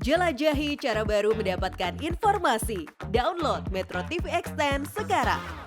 Jelajahi cara baru mendapatkan informasi. Download Metro TV Extend sekarang.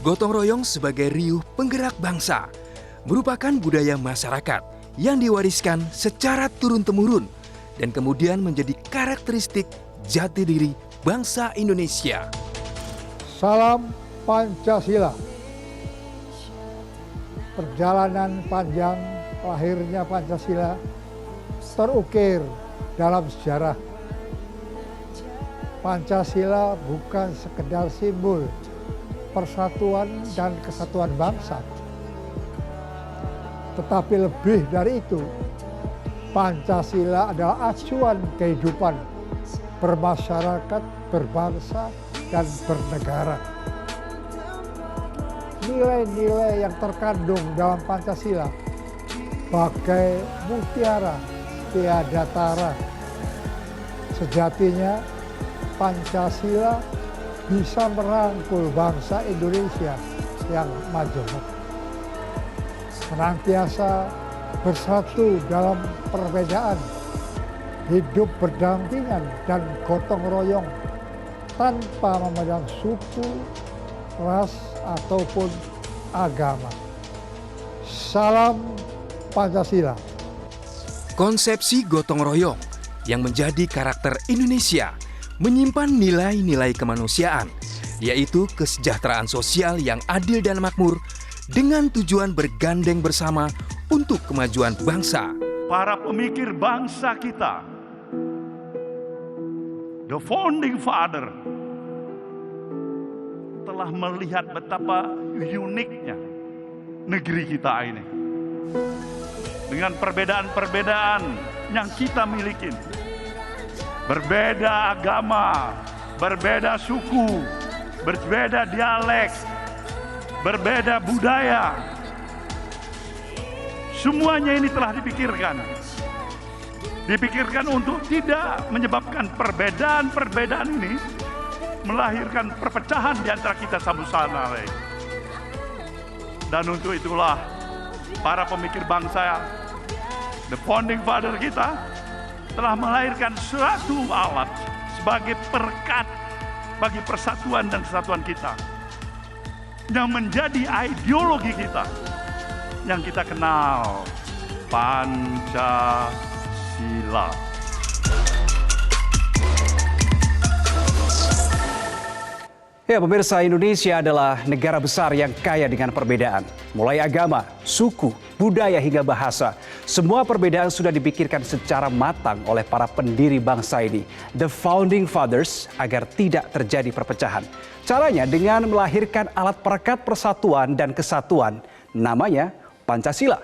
Gotong royong sebagai riuh penggerak bangsa merupakan budaya masyarakat yang diwariskan secara turun-temurun dan kemudian menjadi karakteristik jati diri bangsa Indonesia. Salam Pancasila. Perjalanan panjang lahirnya Pancasila terukir dalam sejarah. Pancasila bukan sekedar simbol persatuan dan kesatuan bangsa. Tetapi lebih dari itu, Pancasila adalah acuan kehidupan bermasyarakat, berbangsa, dan bernegara. Nilai-nilai yang terkandung dalam Pancasila bagai mutiara tiada tara. Sejatinya Pancasila bisa merangkul bangsa Indonesia yang majemuk. Senantiasa bersatu dalam perbedaan, hidup berdampingan dan gotong royong tanpa memandang suku, ras, ataupun agama. Salam Pancasila. Konsepsi gotong royong yang menjadi karakter Indonesia menyimpan nilai-nilai kemanusiaan, yaitu kesejahteraan sosial yang adil dan makmur dengan tujuan bergandeng bersama untuk kemajuan bangsa. Para pemikir bangsa kita, the founding father, telah melihat betapa uniknya negeri kita ini. Dengan perbedaan-perbedaan yang kita miliki. Berbeda agama, berbeda suku, berbeda dialek, berbeda budaya. Semuanya ini telah dipikirkan. Dipikirkan untuk tidak menyebabkan perbedaan-perbedaan ini melahirkan perpecahan di antara kita satu sama lain. Dan untuk itulah para pemikir bangsa, the founding father kita, telah melahirkan suatu alat sebagai perekat bagi persatuan dan kesatuan kita yang menjadi ideologi kita yang kita kenal, Pancasila. Ya, pemirsa, Indonesia adalah negara besar yang kaya dengan perbedaan. Mulai agama, suku, budaya hingga bahasa. Semua perbedaan sudah dipikirkan secara matang oleh para pendiri bangsa ini, the founding fathers, agar tidak terjadi perpecahan. Caranya dengan melahirkan alat perekat persatuan dan kesatuan, namanya Pancasila.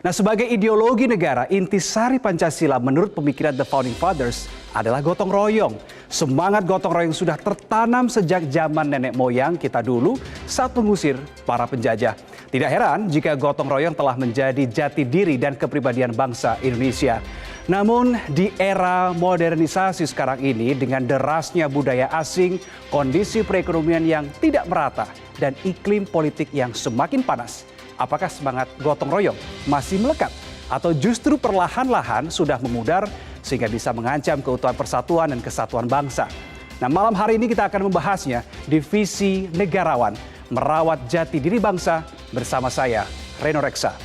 Nah, sebagai ideologi negara, intisari Pancasila menurut pemikiran the founding fathers adalah gotong royong. Semangat gotong royong sudah tertanam sejak zaman nenek moyang kita dulu saat mengusir para penjajah. Tidak heran jika gotong royong telah menjadi jati diri dan kepribadian bangsa Indonesia. Namun di era modernisasi sekarang ini dengan derasnya budaya asing, kondisi perekonomian yang tidak merata, dan iklim politik yang semakin panas, apakah semangat gotong royong masih melekat atau justru perlahan-lahan sudah memudar sehingga bisa mengancam keutuhan persatuan dan kesatuan bangsa? Nah, malam hari ini kita akan membahasnya di Visi Negarawan, Merawat Jati Diri Bangsa bersama saya, Reno Reksa.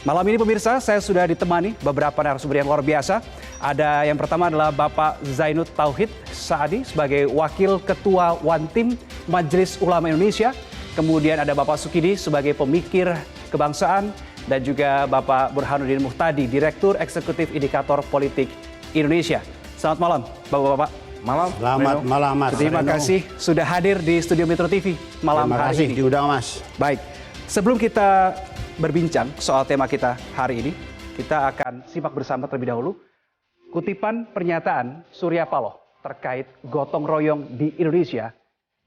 Malam ini pemirsa, saya sudah ditemani beberapa narasumber yang luar biasa. Ada yang pertama adalah Bapak Zainud Tauhid Saadi sebagai Wakil Ketua Wantim Majelis Ulama Indonesia. Kemudian ada Bapak Sukidi sebagai pemikir kebangsaan dan juga Bapak Burhanuddin Muhtadi, Direktur Eksekutif Indikator Politik Indonesia. Selamat malam, Bapak-bapak. Malam. Selamat malam, Mas. Terima kasih sudah hadir di Studio Metro TV malam Terima hari kasih ini. diundang, Mas. Baik, sebelum kita berbincang soal tema kita hari ini, kita akan simak bersama terlebih dahulu kutipan pernyataan Surya Paloh terkait gotong royong di Indonesia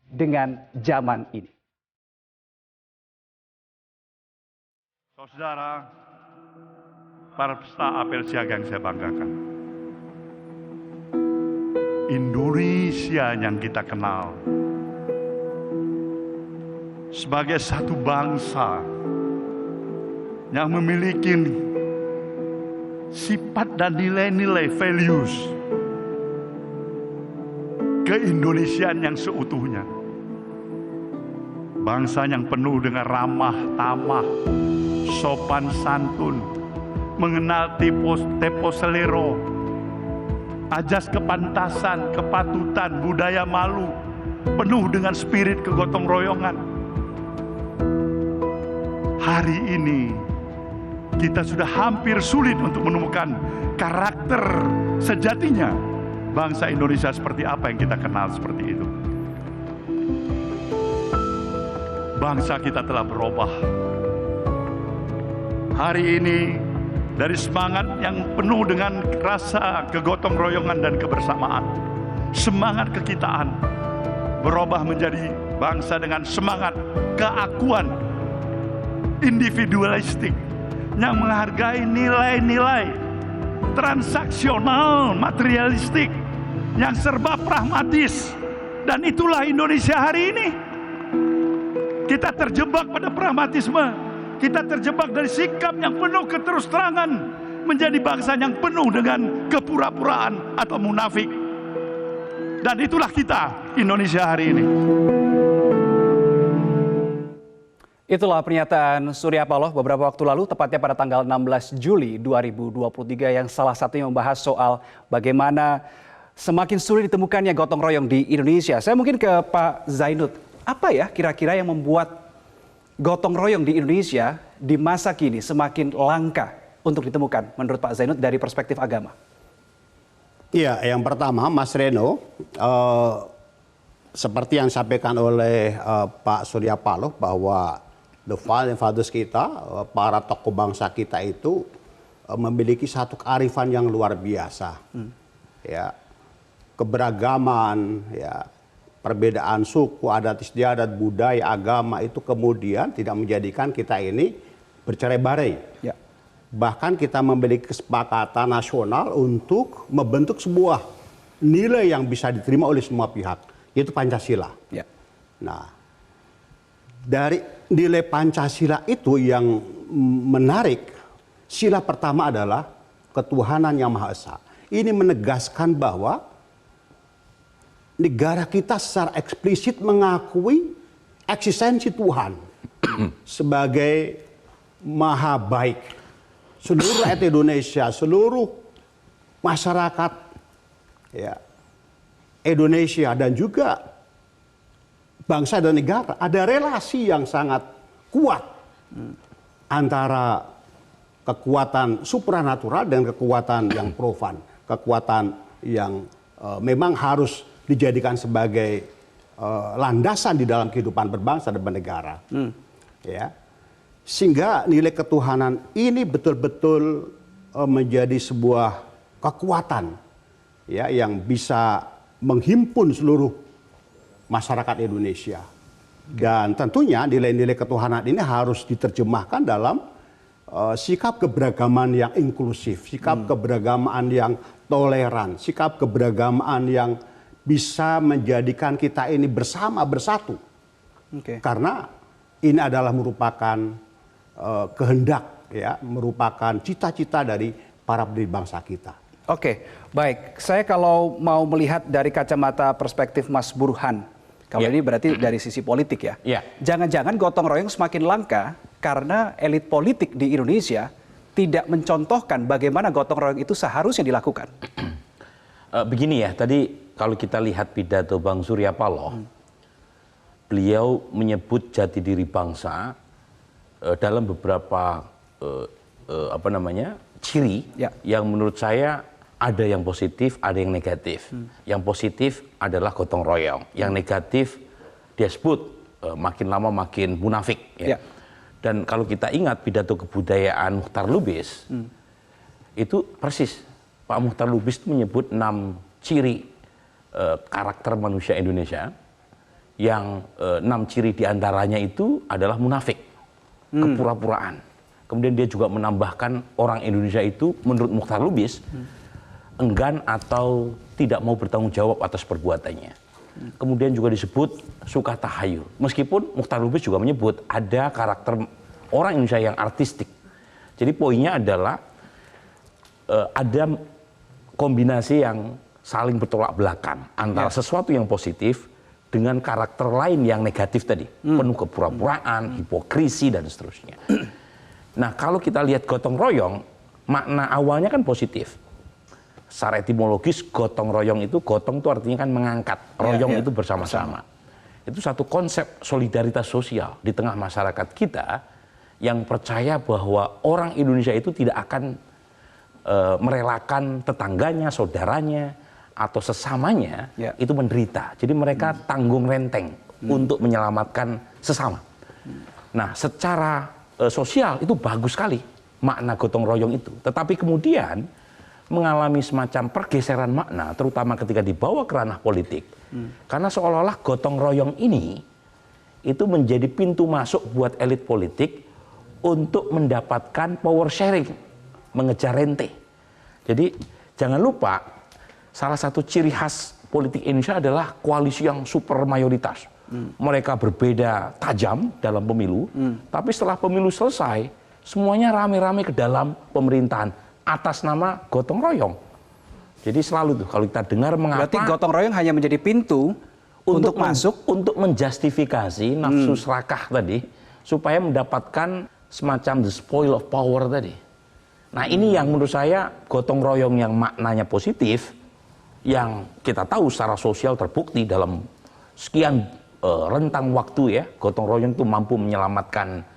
dengan zaman ini. Saudara-saudara, para peserta apel siaga yang saya banggakan, Indonesia yang kita kenal sebagai satu bangsa yang memiliki sifat dan nilai-nilai values keindonesiaan yang seutuhnya. Bangsa yang penuh dengan ramah tamah, sopan santun, mengenal tempo selero, ajas kepantasan, kepatutan, budaya malu, penuh dengan spirit kegotong royongan. Hari ini kita sudah hampir sulit untuk menemukan karakter sejatinya bangsa Indonesia seperti apa yang kita kenal seperti itu. Bangsa kita telah berubah. Hari ini dari semangat yang penuh dengan rasa kegotong royongan dan kebersamaan, semangat kekitaan, berubah menjadi bangsa dengan semangat keakuan individualistik yang menghargai nilai-nilai transaksional materialistik yang serba pragmatis. Dan itulah Indonesia hari ini. Kita terjebak pada pragmatisme, kita terjebak dari sikap yang penuh keterus-terangan menjadi bangsa yang penuh dengan kepura-puraan atau munafik. Dan itulah kita, Indonesia hari ini. Itulah pernyataan Surya Paloh beberapa waktu lalu, tepatnya pada tanggal 16 Juli 2023 yang salah satunya membahas soal bagaimana semakin sulit ditemukannya gotong royong di Indonesia. Saya mungkin ke Pak Zainud, apa ya kira-kira yang membuat gotong royong di Indonesia di masa kini semakin langka untuk ditemukan menurut Pak Zainud dari perspektif agama? Iya, yang pertama Mas Reno, seperti yang disampaikan oleh Pak Surya Paloh bahwa the fathers kita, para tokoh bangsa kita itu memiliki satu kearifan yang luar biasa. Ya, keberagaman, ya, perbedaan suku, adat istiadat, budaya, agama itu kemudian tidak menjadikan kita ini bercerai-berai. Ya. Bahkan kita memiliki kesepakatan nasional untuk membentuk sebuah nilai yang bisa diterima oleh semua pihak, yaitu Pancasila. Ya. Nah, dari nilai Pancasila itu yang menarik, sila pertama adalah ketuhanan yang Maha Esa. Ini menegaskan bahwa negara kita secara eksplisit mengakui eksistensi Tuhan sebagai maha baik. Seluruh rakyat Indonesia, seluruh masyarakat ya, Indonesia dan juga bangsa dan negara ada relasi yang sangat kuat antara kekuatan supranatural dan kekuatan yang profan, kekuatan yang memang harus dijadikan sebagai landasan di dalam kehidupan berbangsa dan bernegara. Ya. Sehingga nilai ketuhanan ini betul-betul menjadi sebuah kekuatan ya, yang bisa menghimpun seluruh masyarakat Indonesia. Dan tentunya nilai-nilai ketuhanan ini harus diterjemahkan dalam sikap keberagaman yang inklusif, sikap keberagaman yang toleran, sikap keberagaman yang bisa menjadikan kita ini bersama, bersatu. Karena ini adalah merupakan kehendak, ya, merupakan cita-cita dari para pendiri bangsa kita. Oke, baik. Saya kalau mau melihat dari kacamata perspektif Mas Burhan, kalau ini berarti dari sisi politik ya. Jangan-jangan gotong royong semakin langka karena elit politik di Indonesia tidak mencontohkan bagaimana gotong royong itu seharusnya dilakukan. Begini ya, tadi kalau kita lihat pidato Bang Surya Paloh, beliau menyebut jati diri bangsa dalam beberapa ciri yang menurut saya ada yang positif, ada yang negatif. Yang positif adalah gotong royong, yang negatif dia sebut makin lama makin munafik. Ya. Dan kalau kita ingat pidato kebudayaan Muchtar Lubis, itu persis Pak Muchtar Lubis itu menyebut 6 ciri karakter manusia Indonesia, yang 6 ciri diantaranya itu adalah munafik, kepura-puraan, Kemudian dia juga menambahkan orang Indonesia itu menurut Muchtar Lubis enggan atau tidak mau bertanggung jawab atas perbuatannya. Kemudian juga disebut suka tahayul. Meskipun Muchtar Lubis juga menyebut ada karakter orang Indonesia yang artistik. Jadi poinnya adalah ada kombinasi yang saling bertolak belakang antara sesuatu yang positif dengan karakter lain yang negatif tadi, penuh kepura-puraan, hipokrisi dan seterusnya. Nah, kalau kita lihat gotong royong, makna awalnya kan positif. Secara etimologis gotong royong itu, gotong itu artinya kan mengangkat, royong itu bersama-sama. Itu satu konsep solidaritas sosial di tengah masyarakat kita yang percaya bahwa orang Indonesia itu tidak akan merelakan tetangganya, saudaranya, atau sesamanya itu menderita. Jadi mereka tanggung renteng untuk menyelamatkan sesama. Nah, secara sosial itu bagus sekali makna gotong royong itu. Tetapi kemudian mengalami semacam pergeseran makna, terutama ketika dibawa ke ranah politik. Karena seolah-olah gotong royong ini itu menjadi pintu masuk buat elit politik untuk mendapatkan power sharing, mengejar rente. Jadi jangan lupa, salah satu ciri khas politik Indonesia adalah koalisi yang super mayoritas. Mereka berbeda tajam dalam pemilu, tapi setelah pemilu selesai, semuanya rame-rame ke dalam pemerintahan atas nama gotong royong. Jadi selalu tuh kalau kita dengar mengapa... Berarti gotong royong hanya menjadi pintu untuk masuk? Untuk menjustifikasi nafsu serakah tadi, supaya mendapatkan semacam the spoil of power tadi. Nah ini yang menurut saya gotong royong yang maknanya positif, yang kita tahu secara sosial terbukti dalam sekian rentang waktu ya, gotong royong itu mampu menyelamatkan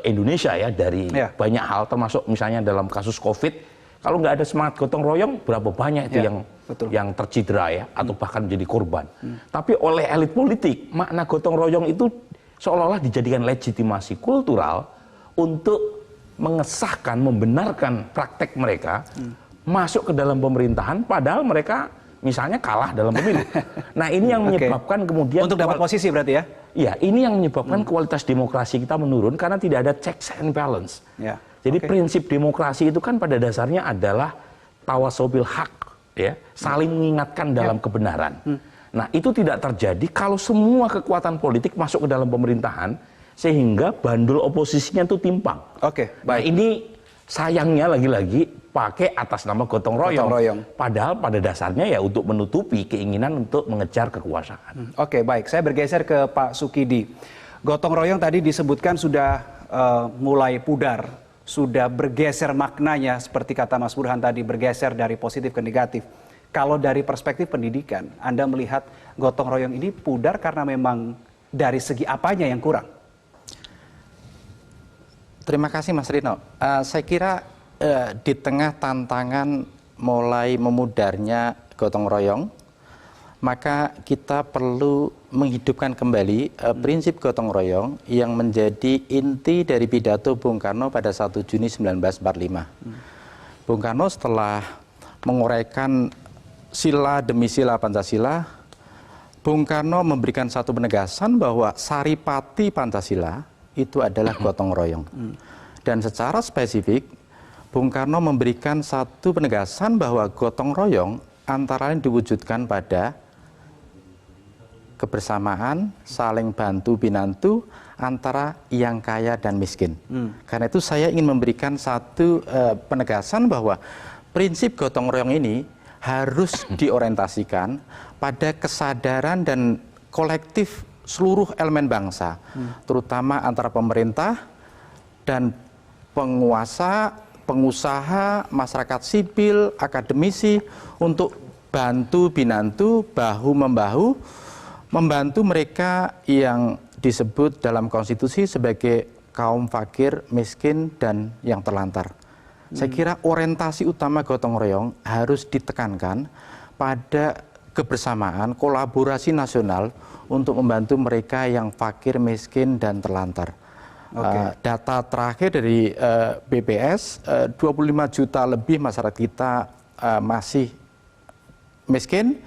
Indonesia ya dari banyak hal, termasuk misalnya dalam kasus COVID. Kalau nggak ada semangat gotong royong, berapa banyak itu yang tercidera ya, atau bahkan menjadi korban. Tapi oleh elit politik, makna gotong royong itu seolah-olah dijadikan legitimasi kultural untuk mengesahkan, membenarkan praktek mereka masuk ke dalam pemerintahan, padahal mereka misalnya kalah dalam pemilu. Nah ini yang menyebabkan kemudian... Untuk dapat posisi berarti ya? Iya, ini yang menyebabkan kualitas demokrasi kita menurun karena tidak ada checks and balance. Jadi prinsip demokrasi itu kan pada dasarnya adalah tawasobil hak, ya, saling mengingatkan dalam kebenaran. Nah itu tidak terjadi kalau semua kekuatan politik masuk ke dalam pemerintahan, sehingga bandul oposisinya itu timpang. Nah ini sayangnya lagi-lagi pakai atas nama gotong royong. Padahal pada dasarnya ya untuk menutupi keinginan untuk mengejar kekuasaan. Baik. Saya bergeser ke Pak Sukidi. Gotong royong tadi disebutkan sudah mulai pudar, sudah bergeser maknanya seperti kata Mas Burhan tadi, bergeser dari positif ke negatif. Kalau dari perspektif pendidikan, Anda melihat gotong royong ini pudar karena memang dari segi apanya yang kurang? Terima kasih Mas Rino. Saya kira di tengah tantangan mulai memudarnya gotong royong, maka kita perlu menghidupkan kembali prinsip gotong royong yang menjadi inti dari pidato Bung Karno pada 1 Juni 1945. Bung Karno setelah menguraikan sila demi sila Pancasila, Bung Karno memberikan satu penegasan bahwa saripati Pancasila itu adalah gotong royong. Dan secara spesifik, Bung Karno memberikan satu penegasan bahwa gotong royong antara lain diwujudkan pada kebersamaan, saling bantu-binantu antara yang kaya dan miskin. Karena itu saya ingin memberikan satu penegasan bahwa prinsip gotong royong ini harus diorientasikan pada kesadaran dan kolektif seluruh elemen bangsa, terutama antara pemerintah dan penguasa, pengusaha, masyarakat sipil, akademisi untuk bantu-binantu, bahu-membahu, membantu mereka yang disebut dalam konstitusi sebagai kaum fakir, miskin, dan yang terlantar. Saya kira orientasi utama gotong royong harus ditekankan pada kebersamaan, kolaborasi nasional untuk membantu mereka yang fakir, miskin, dan terlantar. Data terakhir dari BPS, 25 juta lebih masyarakat kita masih miskin,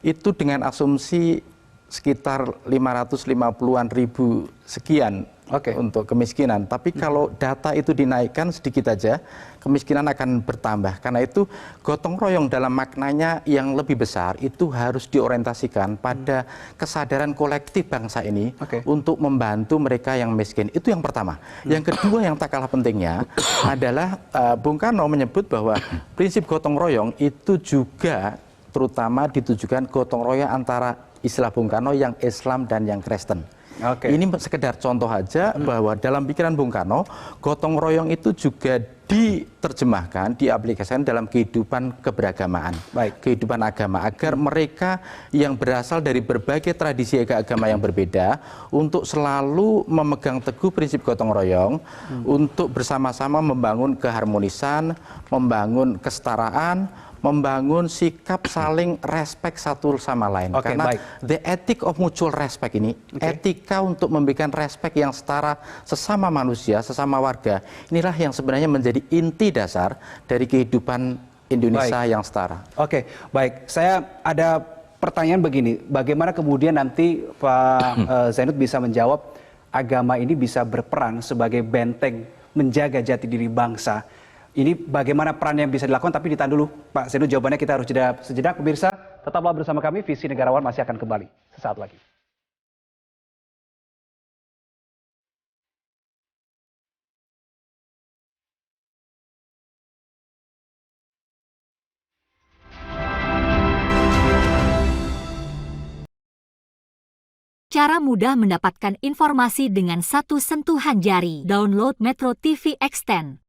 itu dengan asumsi sekitar 550-an ribu sekian untuk kemiskinan. Tapi kalau data itu dinaikkan sedikit aja, kemiskinan akan bertambah. Karena itu gotong royong dalam maknanya yang lebih besar itu harus diorientasikan pada kesadaran kolektif bangsa ini untuk membantu mereka yang miskin. Itu yang pertama. Yang kedua yang tak kalah pentingnya adalah Bung Karno menyebut bahwa prinsip gotong royong itu juga terutama ditujukan gotong royong antara istilah Bung Karno yang Islam dan yang Kristen. Ini sekedar contoh aja bahwa dalam pikiran Bung Karno, gotong royong itu juga diterjemahkan, diaplikasikan dalam kehidupan keberagamaan, kehidupan agama, agar mereka yang berasal dari berbagai tradisi agama yang berbeda untuk selalu memegang teguh prinsip gotong royong untuk bersama-sama membangun keharmonisan, membangun kesetaraan, membangun sikap saling respect satu sama lain. Karena the ethic of mutual respect ini, etika untuk memberikan respect yang setara sesama manusia, sesama warga, inilah yang sebenarnya menjadi inti dasar dari kehidupan Indonesia yang setara. Baik. Saya ada pertanyaan begini, bagaimana kemudian nanti Pak Zainud bisa menjawab agama ini bisa berperan sebagai benteng menjaga jati diri bangsa? Ini bagaimana peran yang bisa dilakukan, tapi ditahan dulu Pak Zainud jawabannya, kita harus jeda sejenak. Pemirsa, tetaplah bersama kami, Visi Negarawan masih akan kembali sesaat lagi. Cara mudah mendapatkan informasi dengan satu sentuhan jari. Download Metro TV Extend.